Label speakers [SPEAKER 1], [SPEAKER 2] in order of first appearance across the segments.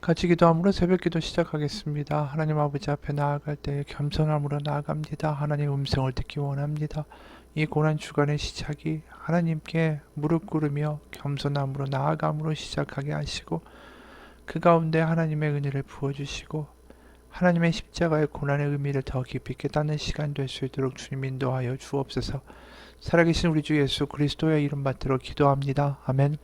[SPEAKER 1] 같이 기도함으로 새벽기도 시작하겠습니다. 하나님 아버지 앞에 나아갈 때 겸손함으로 나아갑니다. 하나님 음성을 듣기 원합니다. 이 고난 주간의 시작이 하나님께 무릎 꿇으며 겸손함으로 나아감으로 시작하게 하시고 그 가운데 하나님의 은혜를 부어주시고 하나님의 십자가의 고난의 의미를 더 깊이 깨닫는 시간 될 수 있도록 주님 인도하여 주옵소서. 살아계신 우리 주 예수 그리스도의 이름 받들어 기도합니다. 아멘.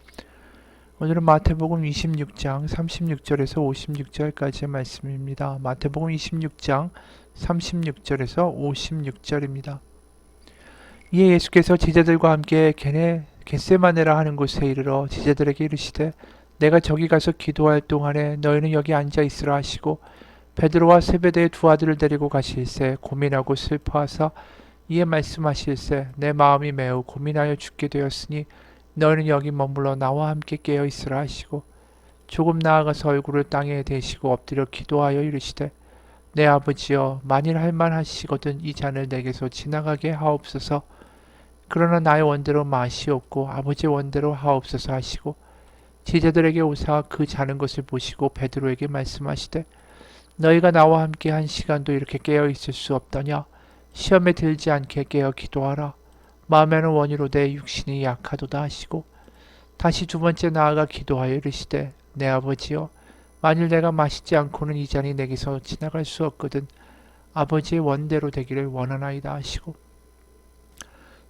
[SPEAKER 1] 오늘은 마태복음 26장 36절에서 56절까지의 말씀입니다. 마태복음 26장 36절에서 56절입니다. 이에 예수께서 제자들과 함께 겟세마네라 하는 곳에 이르러 제자들에게 이르시되 내가 저기 가서 기도할 동안에 너희는 여기 앉아 있으라 하시고 베드로와 세베대의 두 아들을 데리고 가실새 고민하고 슬퍼하사 이에 말씀하실새 내 마음이 매우 고민하여 죽게 되었으니 너희는 여기 머물러 나와 함께 깨어 있으라 하시고 조금 나아가서 얼굴을 땅에 대시고 엎드려 기도하여 이르시되 내 아버지여 만일 할만하시거든 이 잔을 내게서 지나가게 하옵소서. 그러나 나의 원대로 마시옵고 아버지의 원대로 하옵소서 하시고 제자들에게 오사 그 자는 것을 보시고 베드로에게 말씀하시되 너희가 나와 함께 한 시간도 이렇게 깨어 있을 수 없더냐. 시험에 들지 않게 깨어 기도하라. 마음에는 원이로되 육신이 약하도다 하시고 다시 두 번째 나아가 기도하여 이르시되 내 아버지여 만일 내가 마시지 않고는 이 잔이 내게서 지나갈 수 없거든 아버지의 원대로 되기를 원하나이다 하시고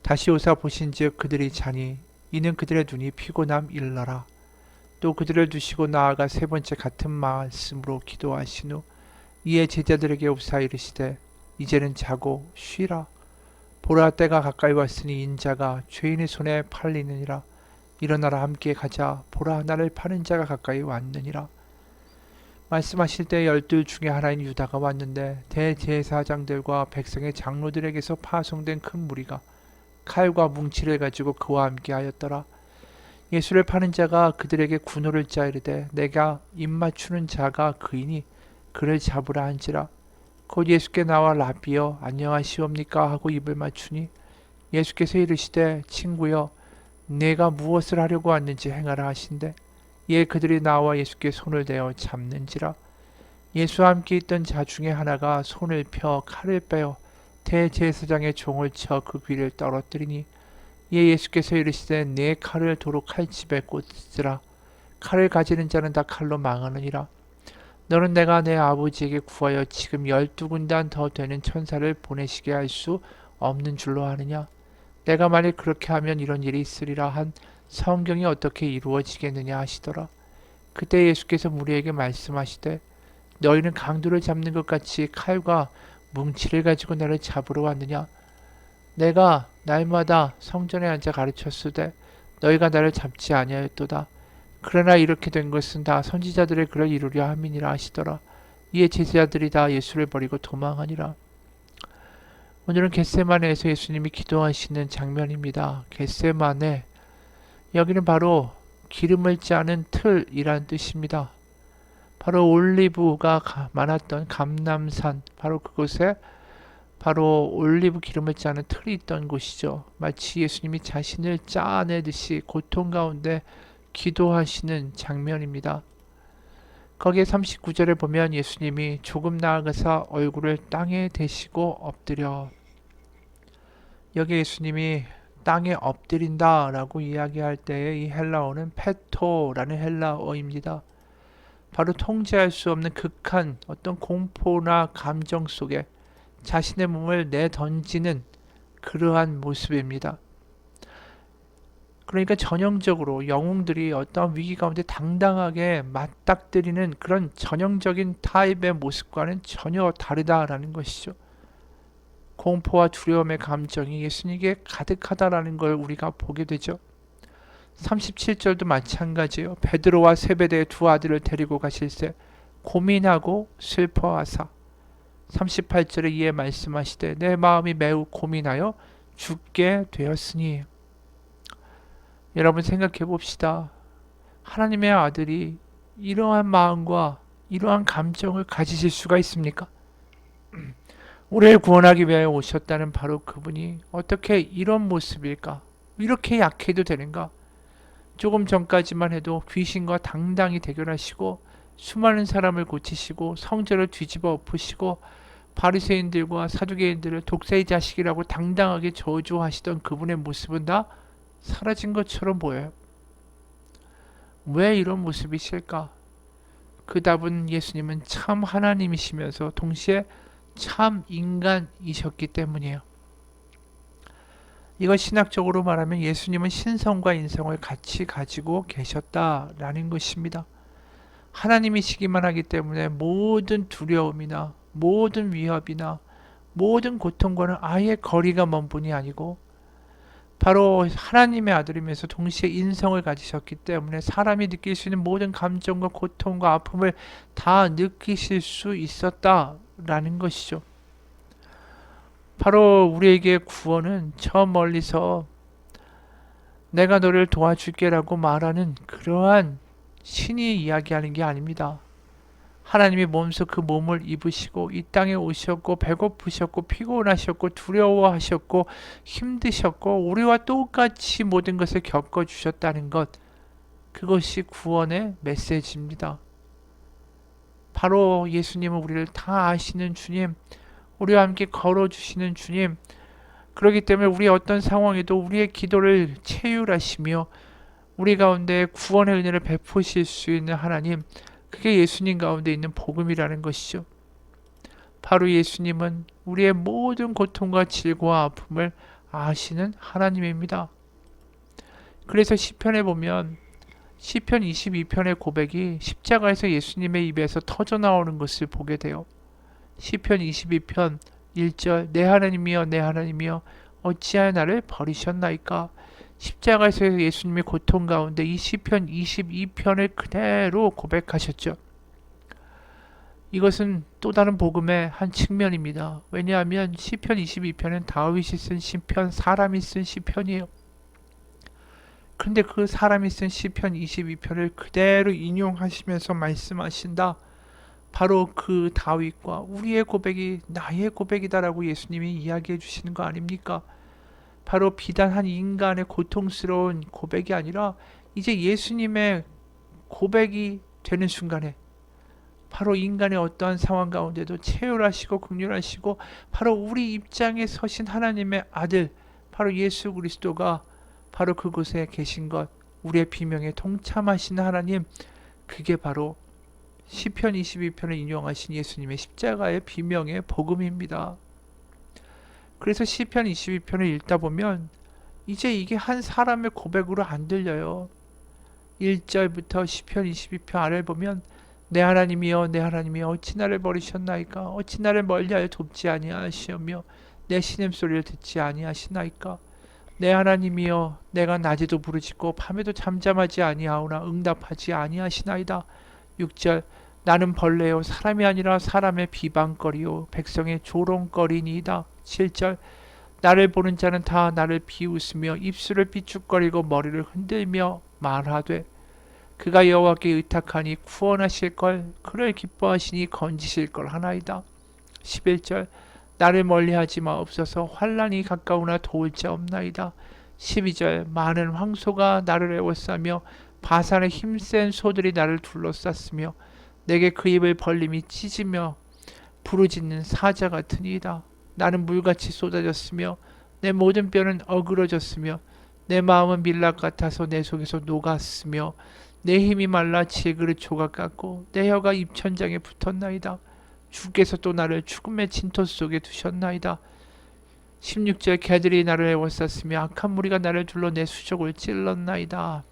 [SPEAKER 1] 다시 오사 보신즉 그들이 자니 이는 그들의 눈이 피곤함 일러라. 또 그들을 두시고 나아가 세 번째 같은 말씀으로 기도하신 후 이에 제자들에게 오사 이르시되 이제는 자고 쉬라. 보라 때가 가까이 왔으니 인자가 죄인의 손에 팔리느니라. 일어나라 함께 가자. 보라 나를 파는 자가 가까이 왔느니라. 말씀하실 때 12 중에 하나인 유다가 왔는데 대제사장들과 백성의 장로들에게서 파송된 큰 무리가 칼과 뭉치를 가지고 그와 함께 하였더라. 예수를 파는 자가 그들에게 군호를 짜이르되 내가 입맞추는 자가 그이니 그를 잡으라 한지라. 곧 예수께 나와 라비여 안녕하시옵니까 하고 입을 맞추니 예수께서 이르시되 친구여 내가 무엇을 하려고 왔는지 행하라 하신대 이에 그들이 나와 예수께 손을 대어 잡는지라. 예수와 함께 있던 자 중에 하나가 손을 펴 칼을 빼어 대제사장의 종을 쳐 그 귀를 떨어뜨리니 이에 예수께서 이르시되 내 칼을 도로 칼집에 꽂으라. 칼을 가지는 자는 다 칼로 망하느니라. 너는 내가 내 아버지에게 구하여 지금 12군단 더 되는 천사를 보내시게 할 수 없는 줄로 아느냐. 내가 만일 그렇게 하면 이런 일이 있으리라 한 성경이 어떻게 이루어지겠느냐 하시더라. 그때 예수께서 무리에게 말씀하시되 너희는 강도를 잡는 것 같이 칼과 뭉치를 가지고 나를 잡으러 왔느냐. 내가 날마다 성전에 앉아 가르쳤으되 너희가 나를 잡지 아니하였도다. 그러나 이렇게 된 것은 다 선지자들의 글을 이루려 함이니라 하시더라. 이에 제자들이 다 예수를 버리고 도망하니라. 오늘은 겟세마네에서 예수님이 기도하시는 장면입니다. 겟세마네, 여기는 바로 기름을 짜는 틀이란 뜻입니다. 바로 올리브가 많았던 감람산, 바로 그곳에 바로 올리브 기름을 짜는 틀이 있던 곳이죠. 마치 예수님이 자신을 짜내듯이 고통 가운데 기도하시는 장면입니다. 거기에 39절에 보면 예수님이 조금 나아가서 얼굴을 땅에 대시고 엎드려, 여기 예수님이 땅에 엎드린다 라고 이야기할 때의 이 헬라어는 페토라는 헬라어입니다. 바로 통제할 수 없는 극한 어떤 공포나 감정 속에 자신의 몸을 내던지는 그러한 모습입니다. 그러니까 전형적으로 영웅들이 어떤 위기 가운데 당당하게 맞닥뜨리는 그런 전형적인 타입의 모습과는 전혀 다르다라는 것이죠. 공포와 두려움의 감정이 예수님께 가득하다라는 걸 우리가 보게 되죠. 37절도 마찬가지예요. 베드로와 세베대의 두 아들을 데리고 가실새 고민하고 슬퍼하사 38절에 이에 말씀하시되 내 마음이 매우 고민하여 죽게 되었으니. 여러분 생각해 봅시다. 하나님의 아들이 이러한 마음과 이러한 감정을 가지실 수가 있습니까? 우리를 구원하기 위하여 오셨다는 바로 그분이 어떻게 이런 모습일까? 이렇게 약해도 되는가? 조금 전까지만 해도 귀신과 당당히 대결하시고 수많은 사람을 고치시고 성전을 뒤집어 엎으시고 바리새인들과 사두개인들을 독사의 자식이라고 당당하게 저주하시던 그분의 모습은 다 사라진 것처럼 보여요. 왜 이런 모습이실까? 그 답은 예수님은 참 하나님이시면서 동시에 참 인간이셨기 때문이에요. 이걸 신학적으로 말하면 예수님은 신성과 인성을 같이 가지고 계셨다라는 것입니다. 하나님이시기만 하기 때문에 모든 두려움이나 모든 위협이나 모든 고통과는 아예 거리가 먼 분이 아니고 바로 하나님의 아들이면서 동시에 인성을 가지셨기 때문에 사람이 느낄 수 있는 모든 감정과 고통과 아픔을 다 느끼실 수 있었다라는 것이죠. 바로 우리에게 구원은 저 멀리서 내가 너를 도와줄게라고 말하는 그러한 신이 이야기하는 게 아닙니다. 하나님이 몸소 그 몸을 입으시고 이 땅에 오셨고 배고프셨고 피곤하셨고 두려워하셨고 힘드셨고 우리와 똑같이 모든 것을 겪어주셨다는 것, 그것이 구원의 메시지입니다. 바로 예수님은 우리를 다 아시는 주님, 우리와 함께 걸어주시는 주님, 그렇기 때문에 우리 어떤 상황에도 우리의 기도를 체휼하시며 우리 가운데 구원의 은혜를 베푸실 수 있는 하나님, 그게 예수님 가운데 있는 복음이라는 것이죠. 바로 예수님은 우리의 모든 고통과 질고와 아픔을 아시는 하나님입니다. 그래서 시편에 보면 시편 22편의 고백이 십자가에서 예수님의 입에서 터져 나오는 것을 보게 돼요. 시편 22편 1절 내 하나님이여 내 하나님이여 어찌하여 나를 버리셨나이까. 십자가에서 예수님의 고통 가운데 이 시편 22편을 그대로 고백하셨죠. 이것은 또 다른 복음의 한 측면입니다. 왜냐하면 시편 22편은 다윗이 쓴 시편, 사람이 쓴 시편이에요. 그런데 그 사람이 쓴 시편 22편을 그대로 인용하시면서 말씀하신다. 바로 그 다윗과 우리의 고백이 나의 고백이다라고 예수님이 이야기해 주시는 거 아닙니까? 바로 비단 한 인간의 고통스러운 고백이 아니라 이제 예수님의 고백이 되는 순간에 바로 인간의 어떠한 상황 가운데도 체휼하시고 긍휼하시고 바로 우리 입장에 서신 하나님의 아들 바로 예수 그리스도가 바로 그곳에 계신 것, 우리의 비명에 동참하시는 하나님, 그게 바로 시편 22편을 인용하신 예수님의 십자가의 비명의 복음입니다. 그래서 시편 22편을 읽다 보면 이제 이게 한 사람의 고백으로 안 들려요. 1절부터 시편 22편 아래를 보면 내 하나님이여 내 하나님이여 어찌 나를 버리셨나이까. 어찌 나를 멀리하여 돕지 아니하시며 내 신음소리를 듣지 아니하시나이까. 내 하나님이여 내가 낮에도 부르짖고 밤에도 잠잠하지 아니하오나 응답하지 아니하시나이다. 6절 나는 벌레요 사람이 아니라 사람의 비방거리요 백성의 조롱거리니이다. 7절 나를 보는 자는 다 나를 비웃으며 입술을 삐죽거리고 머리를 흔들며 말하되 그가 여호와께 의탁하니 구원하실 걸 그를 기뻐하시니 건지실 걸 하나이다. 11절 나를 멀리하지 마옵소서 환난이 가까우나 도울 자 없나이다. 12절 많은 황소가 나를 에워싸며 바산의 힘센 소들이 나를 둘러쌌으며 내게 그 입을 벌림이 찢으며 부르짖는 사자 같으니이다. 나는 물같이 쏟아졌으며 내 모든 뼈는 어그러졌으며 내 마음은 밀랍 같아서 내 속에서 녹았으며 내 힘이 말라 질그릇 조각 같고 내 혀가 입천장에 붙었나이다. 주께서 또 나를 죽음의 진토 속에 두셨나이다. 16절 개들이 나를 에워쌌으며 악한 무리가 나를 둘러 내 수족을 찔렀나이다.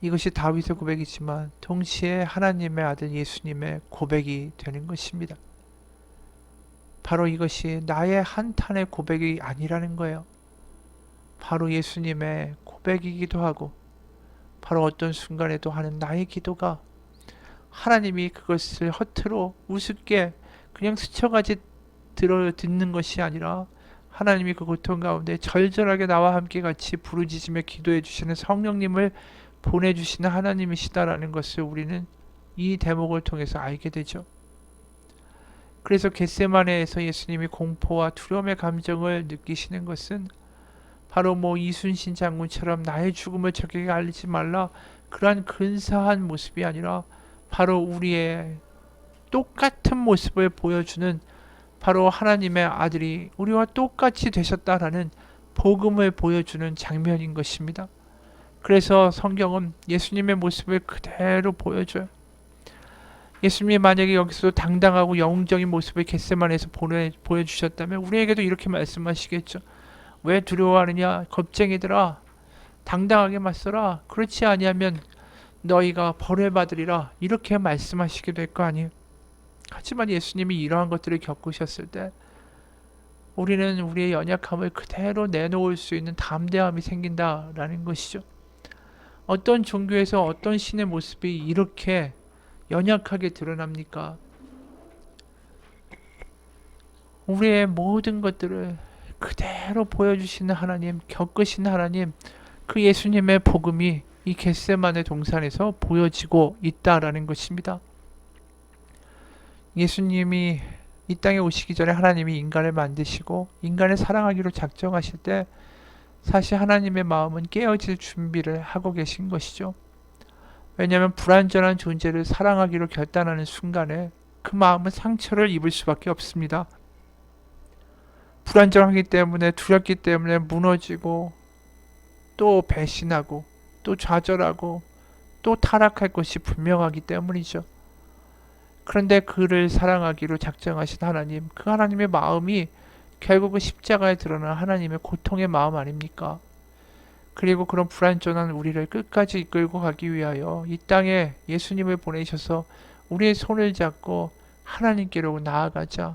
[SPEAKER 1] 이것이 다윗의 고백이지만 동시에 하나님의 아들 예수님의 고백이 되는 것입니다. 바로 이것이 나의 한탄의 고백이 아니라는 거예요. 바로 예수님의 고백이기도 하고 바로 어떤 순간에도 하는 나의 기도가 하나님이 그것을 허투루 우습게 그냥 스쳐가지 듣는 것이 아니라 하나님이 그 고통 가운데 절절하게 나와 함께 같이 부르짖으며 기도해 주시는 성령님을 보내주시는 하나님이시다라는 것을 우리는 이 대목을 통해서 알게 되죠. 그래서 겟세마네에서 예수님이 공포와 두려움의 감정을 느끼시는 것은 바로 뭐 이순신 장군처럼 나의 죽음을 적에게 알리지 말라, 그러한 근사한 모습이 아니라 바로 우리의 똑같은 모습을 보여주는, 바로 하나님의 아들이 우리와 똑같이 되셨다라는 복음을 보여주는 장면인 것입니다. 그래서 성경은 예수님의 모습을 그대로 보여줘요. 예수님이 만약에 여기서 당당하고 영웅적인 모습을 겟세마네에서 보여주셨다면 우리에게도 이렇게 말씀하시겠죠. 왜 두려워하느냐 겁쟁이들아, 당당하게 맞서라, 그렇지 아니하면 너희가 벌을 받으리라, 이렇게 말씀하시게 될 거 아니에요. 하지만 예수님이 이러한 것들을 겪으셨을 때 우리는 우리의 연약함을 그대로 내놓을 수 있는 담대함이 생긴다라는 것이죠. 어떤 종교에서 어떤 신의 모습이 이렇게 연약하게 드러납니까? 우리의 모든 것들을 그대로 보여주시는 하나님, 겪으시는 하나님, 그 예수님의 복음이 이 겟세마네 동산에서 보여지고 있다라는 것입니다. 예수님이 이 땅에 오시기 전에 하나님이 인간을 만드시고 인간을 사랑하기로 작정하실 때 사실 하나님의 마음은 깨어질 준비를 하고 계신 것이죠. 왜냐하면 불완전한 존재를 사랑하기로 결단하는 순간에 그 마음은 상처를 입을 수밖에 없습니다. 불완전하기 때문에, 두렵기 때문에 무너지고 또 배신하고 또 좌절하고 또 타락할 것이 분명하기 때문이죠. 그런데 그를 사랑하기로 작정하신 하나님, 그 하나님의 마음이 결국은 십자가에 드러난 하나님의 고통의 마음 아닙니까? 그리고 그런 불완전한 우리를 끝까지 이끌고 가기 위하여 이 땅에 예수님을 보내셔서 우리의 손을 잡고 하나님께로 나아가자.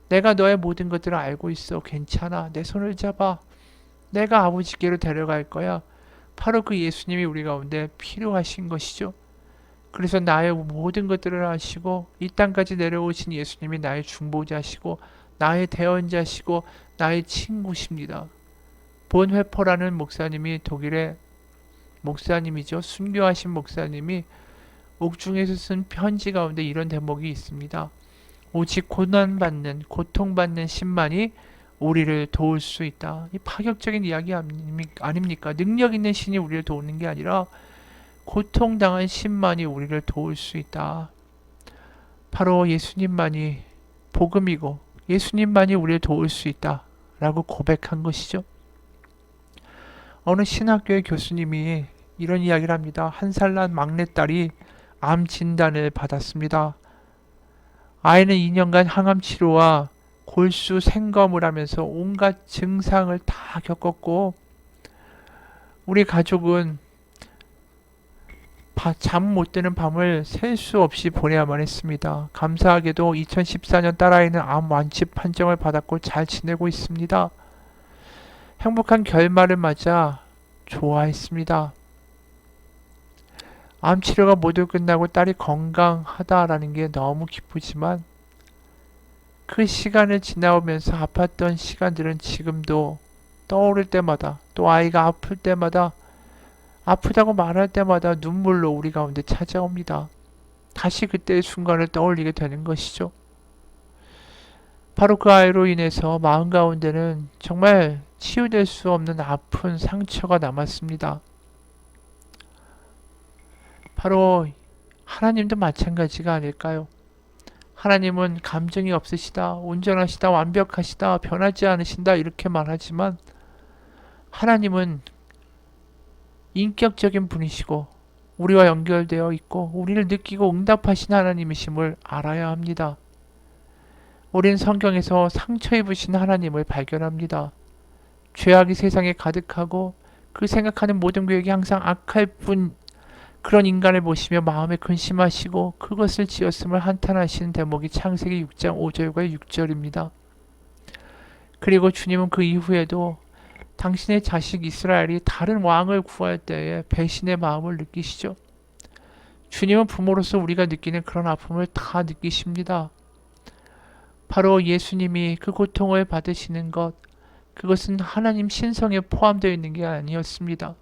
[SPEAKER 1] 내가 너의 모든 것들을 알고 있어. 괜찮아. 내 손을 잡아. 내가 아버지께로 데려갈 거야. 바로 그 예수님이 우리 가운데 필요하신 것이죠. 그래서 나의 모든 것들을 아시고 이 땅까지 내려오신 예수님이 나의 중보자시고 나의 대언자시고 나의 친구십니다. 본 회퍼라는 목사님이, 독일의 목사님이죠. 순교하신 목사님이 옥중에서 쓴 편지 가운데 이런 대목이 있습니다. 오직 고난받는, 고통받는 신만이 우리를 도울 수 있다. 이 파격적인 이야기 아닙니까? 능력 있는 신이 우리를 도우는 게 아니라 고통당한 신만이 우리를 도울 수 있다. 바로 예수님만이 복음이고 예수님만이 우리를 도울 수 있다 라고 고백한 것이죠. 어느 신학교의 교수님이 이런 이야기를 합니다. 한 살 난 막내딸이 암 진단을 받았습니다. 아이는 2년간 항암 치료와 골수 생검을 하면서 온갖 증상을 다 겪었고 우리 가족은 잠 못 드는 밤을 셀 수 없이 보내야만 했습니다. 감사하게도 2014년 딸아이는 암 완치 판정을 받았고 잘 지내고 있습니다. 행복한 결말을 맞아 좋아했습니다. 암 치료가 모두 끝나고 딸이 건강하다라는 게 너무 기쁘지만 그 시간을 지나오면서 아팠던 시간들은 지금도 떠오를 때마다, 또 아이가 아플 때마다, 아프다고 말할 때마다 눈물로 우리 가운데 찾아옵니다. 다시 그때의 순간을 떠올리게 되는 것이죠. 바로 그 아이로 인해서 마음 가운데는 정말 치유될 수 없는 아픈 상처가 남았습니다. 바로 하나님도 마찬가지가 아닐까요? 하나님은 감정이 없으시다, 온전하시다, 완벽하시다, 변하지 않으신다 이렇게 말하지만 하나님은 인격적인 분이시고 우리와 연결되어 있고 우리를 느끼고 응답하신 하나님이심을 알아야 합니다. 우린 성경에서 상처 입으신 하나님을 발견합니다. 죄악이 세상에 가득하고 그 생각하는 모든 계획이 항상 악할 뿐, 그런 인간을 보시며 마음에 근심하시고 그것을 지었음을 한탄하시는 대목이 창세기 6장 5절과 6절입니다. 그리고 주님은 그 이후에도 당신의 자식 이스라엘이 다른 왕을 구할 때에 배신의 마음을 느끼시죠. 주님은 부모로서 우리가 느끼는 그런 아픔을 다 느끼십니다. 바로 예수님이 그 고통을 받으시는 것, 그것은 하나님 신성에 포함되어 있는 게 아니었습니다.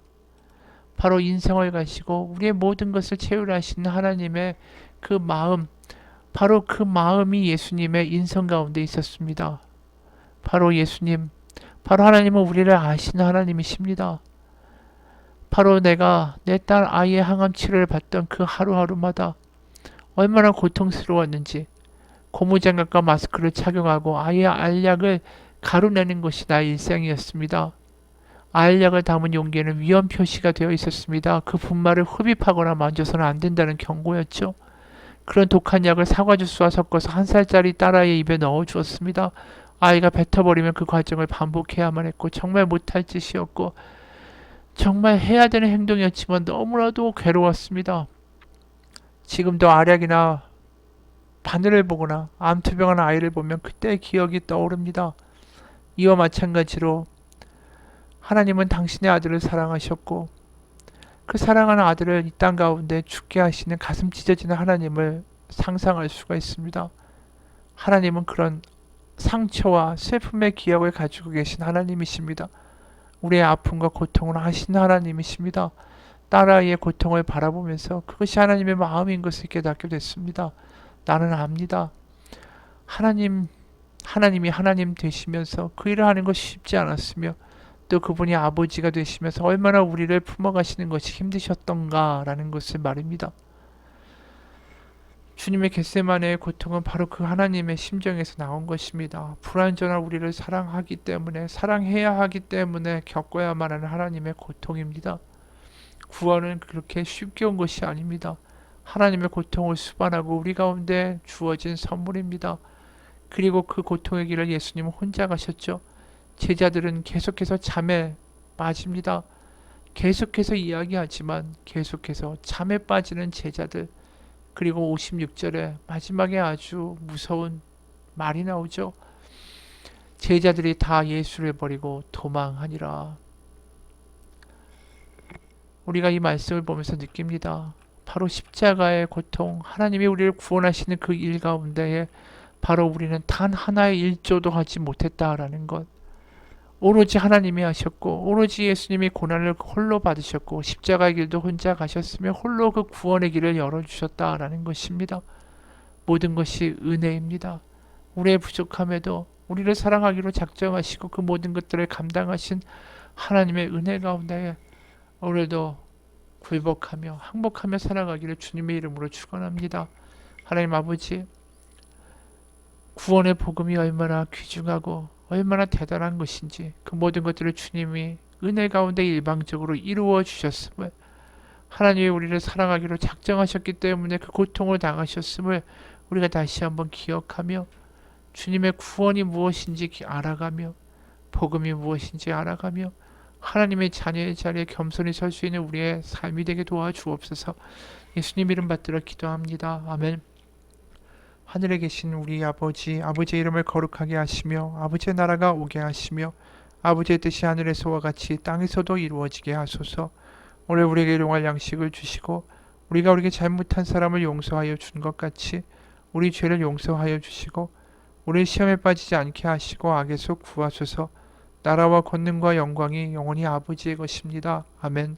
[SPEAKER 1] 바로 인성을 가시고 우리의 모든 것을 채우라시는 하나님의 그 마음, 바로 그 마음이 예수님의 인성 가운데 있었습니다. 바로 예수님, 바로 하나님은 우리를 아시는 하나님이십니다. 바로 내가 내 딸 아이의 항암 치료를 받던 그 하루하루마다 얼마나 고통스러웠는지 고무장갑과 마스크를 착용하고 아이의 알약을 가루내는 것이 나의 일상이었습니다. 알약을 담은 용기에는 위험 표시가 되어 있었습니다. 그 분말을 흡입하거나 만져서는 안 된다는 경고였죠. 그런 독한 약을 사과주스와 섞어서 1살짜리 딸아이의 입에 넣어주었습니다. 아이가 뱉어버리면 그 과정을 반복해야만 했고 정말 못할 짓이었고 정말 해야 되는 행동이었지만 너무나도 괴로웠습니다. 지금도 알약이나 바늘을 보거나 암투병한 아이를 보면 그때의 기억이 떠오릅니다. 이와 마찬가지로 하나님은 당신의 아들을 사랑하셨고 그 사랑하는 아들을 이 땅 가운데 죽게 하시는 가슴 찢어지는 하나님을 상상할 수가 있습니다. 하나님은 그런 상처와 슬픔의 기억을 가지고 계신 하나님이십니다. 우리의 아픔과 고통을 아시는 하나님이십니다. 딸아이의 고통을 바라보면서 그것이 하나님의 마음인 것을 깨닫게 됐습니다. 나는 압니다. 하나님이 하나님 되시면서 그 일을 하는 것이 쉽지 않았으며 또 그분이 아버지가 되시면서 얼마나 우리를 품어가시는 것이 힘드셨던가라는 것을 말입니다. 주님의 겟세마네의 고통은 바로 그 하나님의 심정에서 나온 것입니다. 불완전한 우리를 사랑하기 때문에 사랑해야 하기 때문에 겪어야만 하는 하나님의 고통입니다. 구원은 그렇게 쉽게 온 것이 아닙니다. 하나님의 고통을 수반하고 우리 가운데 주어진 선물입니다. 그리고 그 고통의 길을 예수님은 혼자 가셨죠. 제자들은 계속해서 잠에 빠집니다. 계속해서 이야기하지만 계속해서 잠에 빠지는 제자들. 그리고 56절에 마지막에 아주 무서운 말이 나오죠. 제자들이 다 예수를 버리고 도망하니라. 우리가 이 말씀을 보면서 느낍니다. 바로 십자가의 고통, 하나님이 우리를 구원하시는 그 일 가운데에 바로 우리는 단 하나의 일조도 하지 못했다라는 것. 오로지 하나님이 하셨고 오로지 예수님이 고난을 홀로 받으셨고 십자가의 길도 혼자 가셨으며 홀로 그 구원의 길을 열어주셨다라는 것입니다. 모든 것이 은혜입니다. 우리의 부족함에도 우리를 사랑하기로 작정하시고 그 모든 것들을 감당하신 하나님의 은혜 가운데 오늘도 굴복하며 항복하며 살아가기를 주님의 이름으로 축원합니다. 하나님 아버지, 구원의 복음이 얼마나 귀중하고 얼마나 대단한 것인지 그 모든 것들을 주님이 은혜 가운데 일방적으로 이루어 주셨음을, 하나님이 우리를 사랑하기로 작정하셨기 때문에 그 고통을 당하셨음을 우리가 다시 한번 기억하며 주님의 구원이 무엇인지 알아가며 복음이 무엇인지 알아가며 하나님의 자녀의 자리에 겸손히 설 수 있는 우리의 삶이 되게 도와주옵소서. 예수님 이름 받들어 기도합니다. 아멘. 하늘에 계신 우리 아버지, 아버지의 이름을 거룩하게 하시며 아버지의 나라가 오게 하시며 아버지의 뜻이 하늘에서와 같이 땅에서도 이루어지게 하소서. 오늘 우리에게 일용할 양식을 주시고 우리가 우리에게 잘못한 사람을 용서하여 준 것 같이 우리 죄를 용서하여 주시고 우리 시험에 빠지지 않게 하시고 악에서 구하소서. 나라와 권능과 영광이 영원히 아버지의 것입니다. 아멘.